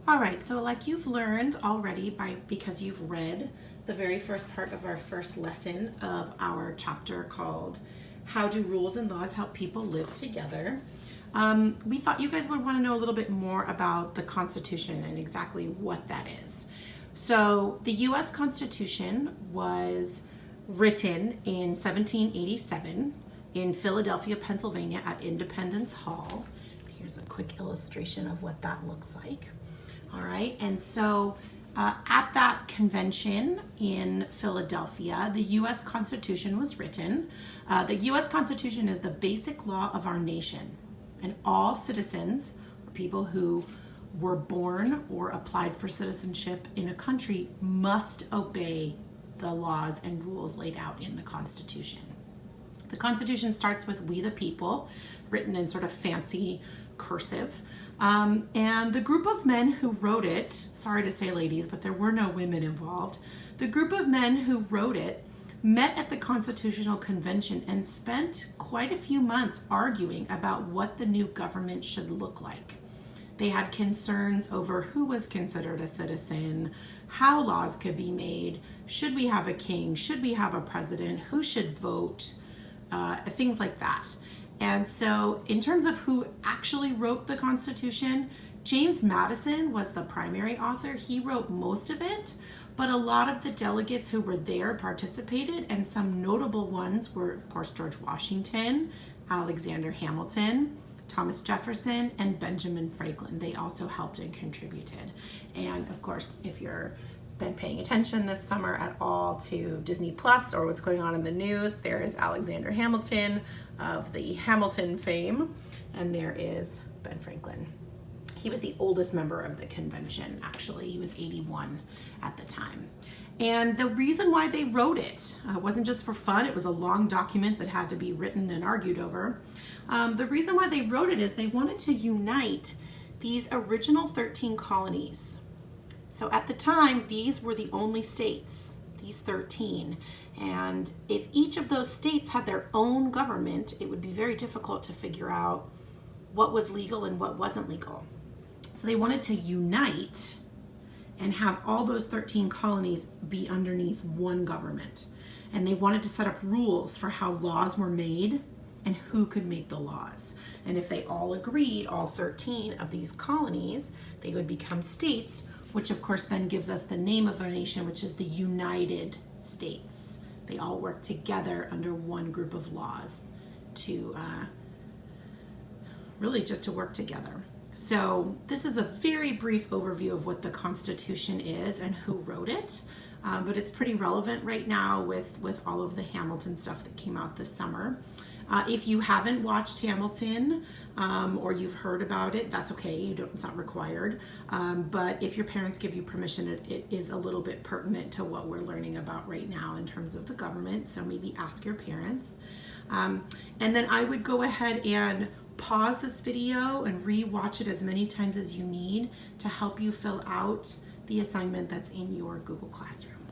All right, so like you've learned already because you've read the very first part of our first lesson of our chapter called How Do Rules and Laws Help People Live Together? We thought you guys would want to know a little bit more about the Constitution and exactly what that is. So the US Constitution was written in 1787 in Philadelphia, Pennsylvania at Independence Hall. Here's a quick illustration of what that looks like. All right, and so at that convention in Philadelphia, the U.S. Constitution was written. The U.S. Constitution is the basic law of our nation, and all citizens, or people who were born or applied for citizenship in a country, must obey the laws and rules laid out in the Constitution. The Constitution starts with "We the People," written in sort of fancy cursive. And the group of men who wrote it, sorry to say ladies, but there were no women involved. The group of men who wrote it met at the Constitutional Convention and spent quite a few months arguing about what the new government should look like. They had concerns over who was considered a citizen, how laws could be made, should we have a king, should we have a president, who should vote, things like that. And so in terms of who actually wrote the Constitution, James Madison was the primary author. He wrote most of it, but a lot of the delegates who were there participated, and some notable ones were, of course, George Washington, Alexander Hamilton, Thomas Jefferson, and Benjamin Franklin. They also helped and contributed. And of course, if you're been paying attention this summer at all to Disney Plus or what's going on in the news, there is Alexander Hamilton of the Hamilton fame, and there is Ben Franklin. He was the oldest member of the convention, actually. He was 81 at the time. And the reason why they wrote it wasn't just for fun. It was a long document that had to be written and argued over. The reason why they wrote it is they wanted to unite these original 13 colonies. So at the time, these were the only states, these 13. And if each of those states had their own government, it would be very difficult to figure out what was legal and what wasn't legal. So they wanted to unite and have all those 13 colonies be underneath one government. And they wanted to set up rules for how laws were made and who could make the laws. And if they all agreed, all 13 of these colonies, they would become states, which of course then gives us the name of our nation, which is the United States. They all work together under one group of laws to really just to work together. So this is a very brief overview of what the Constitution is and who wrote it, but it's pretty relevant right now with all of the Hamilton stuff that came out this summer. If you haven't watched Hamilton or you've heard about it, that's okay. It's not required. But if your parents give you permission, it is a little bit pertinent to what we're learning about right now in terms of the government. So maybe ask your parents. And then I would go ahead and pause this video and re-watch it as many times as you need to help you fill out the assignment that's in your Google Classroom.